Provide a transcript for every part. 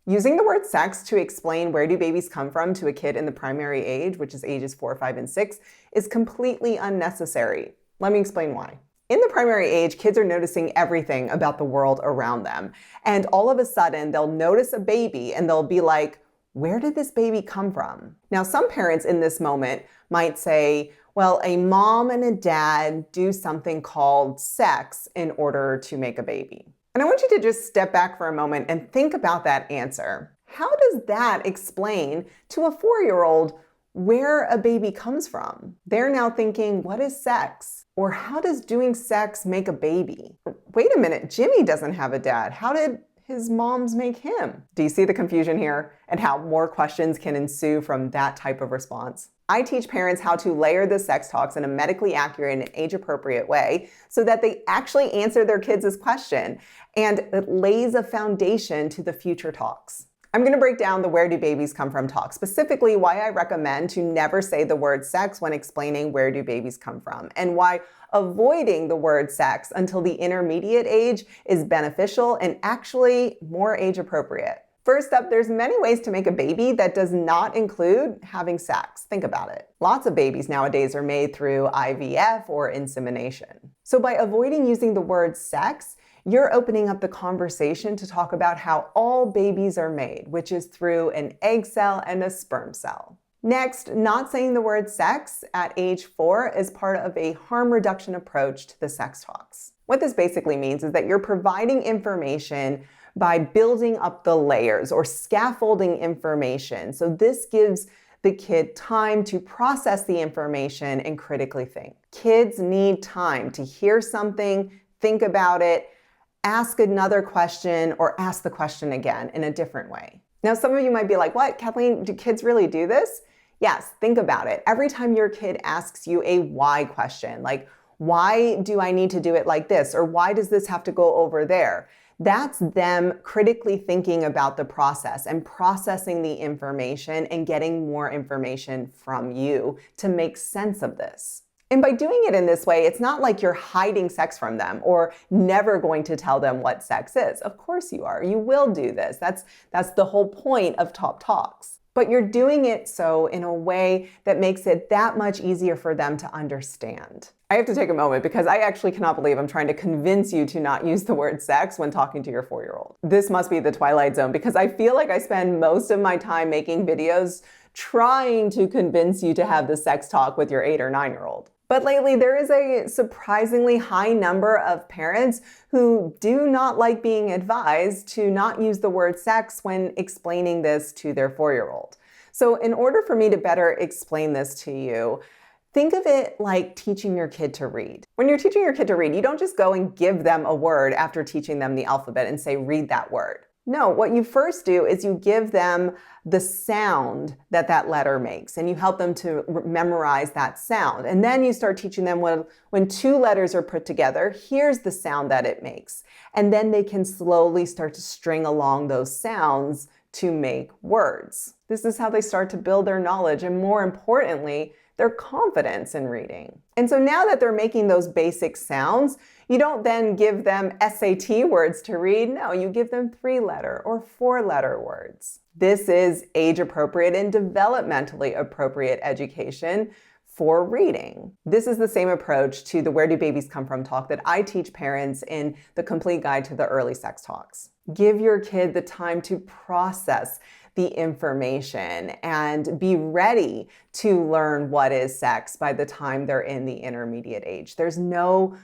Using the word sex to explain where do babies come from to a kid in the primary age, which is ages 4, 5, and 6, is completely unnecessary. Let me explain why. In the primary age, kids are noticing everything about the world around them. And all of a sudden, they'll notice a baby and they'll be like, where did this baby come from? Now, some parents in this moment might say, well, a mom and a dad do something called sex in order to make a baby. And I want you to just step back for a moment and think about that answer. How does that explain to a 4-year-old where a baby comes from? They're now thinking, what is sex? Or how does doing sex make a baby? Wait a minute, Jimmy doesn't have a dad. How did his moms make him? Do you see the confusion here and how more questions can ensue from that type of response? I teach parents how to layer the sex talks in a medically accurate and age-appropriate way so that they actually answer their kids' question, and it lays a foundation to the future talks. I'm going to break down the where do babies come from talk, specifically why I recommend to never say the word sex when explaining where do babies come from, and why avoiding the word sex until the intermediate age is beneficial and actually more age appropriate. First up, there's many ways to make a baby that does not include having sex. Think about it. Lots of babies nowadays are made through IVF or insemination. So by avoiding using the word sex, you're opening up the conversation to talk about how all babies are made, which is through an egg cell and a sperm cell. Next, not saying the word sex at age 4 is part of a harm reduction approach to the sex talks. What this basically means is that you're providing information by building up the layers or scaffolding information. So this gives the kid time to process the information and critically think. Kids need time to hear something, think about it, ask another question, or ask the question again in a different way. Now, some of you might be like, what, Kathleen, do kids really do this? Yes, think about it. Every time your kid asks you a why question, like, why do I need to do it like this? Or why does this have to go over there? That's them critically thinking about the process and processing the information and getting more information from you to make sense of this. And by doing it in this way, it's not like you're hiding sex from them or never going to tell them what sex is. Of course you are. You will do this. That's the whole point of Top Talks. But you're doing it so in a way that makes it that much easier for them to understand. I have to take a moment because I actually cannot believe I'm trying to convince you to not use the word sex when talking to your 4-year-old. This must be the Twilight Zone because I feel like I spend most of my time making videos trying to convince you to have the sex talk with your 8 or 9-year-old. But lately, there is a surprisingly high number of parents who do not like being advised to not use the word sex when explaining this to their 4-year-old. So in order for me to better explain this to you, think of it like teaching your kid to read. When you're teaching your kid to read, you don't just go and give them a word after teaching them the alphabet and say, read that word. No, what you first do is you give them the sound that that letter makes, and you help them to memorize that sound. And then you start teaching them when 2 letters are put together, here's the sound that it makes. And then they can slowly start to string along those sounds to make words. This is how they start to build their knowledge and, more importantly, their confidence in reading. And so now that they're making those basic sounds, you don't then give them SAT words to read. No, you give them 3-letter or 4-letter words. This is age-appropriate and developmentally appropriate education for reading. This is the same approach to the Where Do Babies Come From talk that I teach parents in the Complete Guide to the Early Sex Talks. Give your kid the time to process the information and be ready to learn what is sex by the time they're in the intermediate age. There's no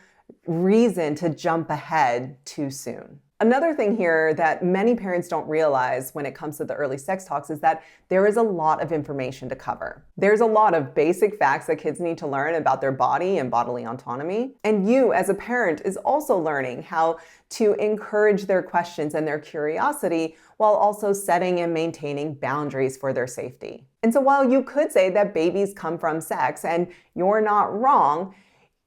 reason to jump ahead too soon. Another thing here that many parents don't realize when it comes to the early sex talks is that there is a lot of information to cover. There's a lot of basic facts that kids need to learn about their body and bodily autonomy. And you as a parent is also learning how to encourage their questions and their curiosity while also setting and maintaining boundaries for their safety. And so while you could say that babies come from sex and you're not wrong,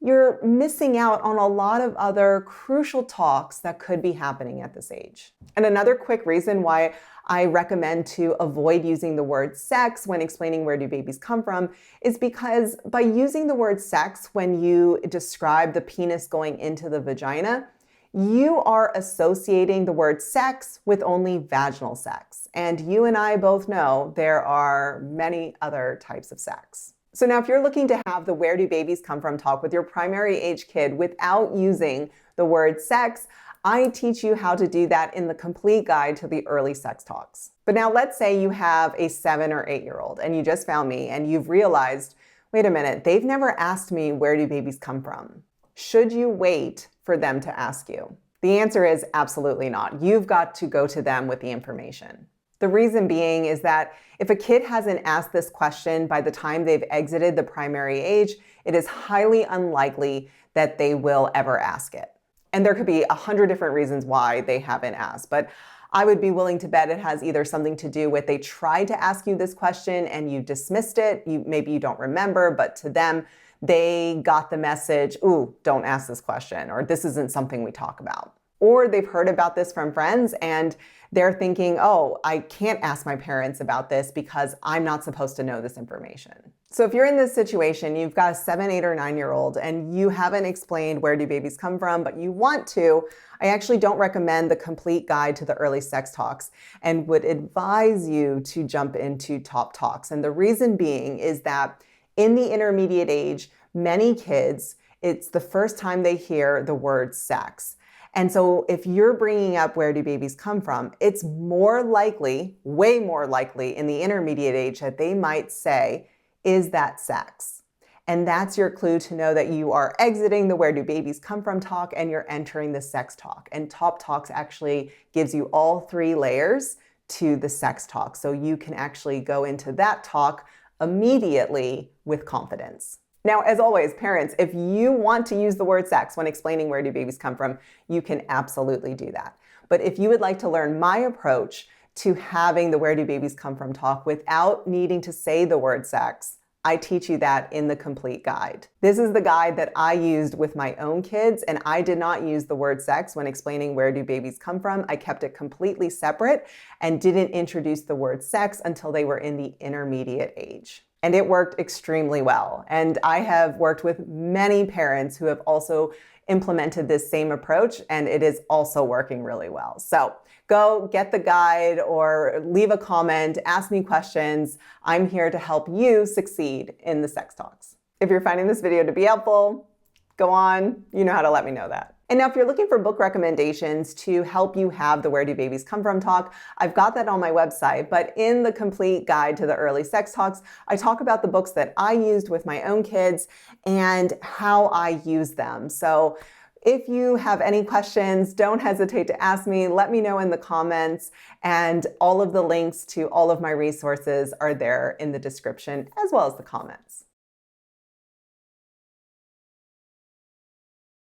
you're missing out on a lot of other crucial talks that could be happening at this age. And another quick reason why I recommend to avoid using the word sex when explaining where do babies come from is because by using the word sex when you describe the penis going into the vagina, you are associating the word sex with only vaginal sex. And you and I both know there are many other types of sex. So now if you're looking to have the where do babies come from talk with your primary age kid without using the word sex, I teach you how to do that in the complete guide to the early sex talks. But now let's say you have a 7 or 8-year-old and you just found me and you've realized, wait a minute, they've never asked me where do babies come from. Should you wait for them to ask you? The answer is absolutely not. You've got to go to them with the information. The reason being is that if a kid hasn't asked this question by the time they've exited the primary age, it is highly unlikely that they will ever ask it. And there could be 100 different reasons why they haven't asked, but I would be willing to bet it has either something to do with they tried to ask you this question and you dismissed it. Maybe you don't remember, but to them, they got the message, ooh, don't ask this question, or this isn't something we talk about. Or they've heard about this from friends and they're thinking, oh, I can't ask my parents about this because I'm not supposed to know this information. So if you're in this situation, you've got a 7, 8, or 9-year-old and you haven't explained where do babies come from, but you want to, I actually don't recommend the complete guide to the early sex talks and would advise you to jump into top talks. And the reason being is that in the intermediate age, many kids, it's the first time they hear the word sex. And so if you're bringing up where do babies come from, it's more likely, way more likely in the intermediate age that they might say, is that sex? And that's your clue to know that you are exiting the where do babies come from talk and you're entering the sex talk. And top talks actually gives you all 3 layers to the sex talk. So you can actually go into that talk immediately with confidence. Now, as always, parents, if you want to use the word sex when explaining where do babies come from, you can absolutely do that. But if you would like to learn my approach to having the where do babies come from talk without needing to say the word sex, I teach you that in the complete guide. This is the guide that I used with my own kids, and I did not use the word sex when explaining where do babies come from. I kept it completely separate and didn't introduce the word sex until they were in the intermediate age. And it worked extremely well. And I have worked with many parents who have also implemented this same approach, and it is also working really well. So go get the guide or leave a comment, ask me questions. I'm here to help you succeed in the sex talks. If you're finding this video to be helpful, go on, you know how to let me know that. And now if you're looking for book recommendations to help you have the where do babies come from talk, I've got that on my website, but in the complete guide to the early sex talks, I talk about the books that I used with my own kids and how I use them. So if you have any questions, don't hesitate to ask me. Let me know in the comments, and all of the links to all of my resources are there in the description as well as the comments.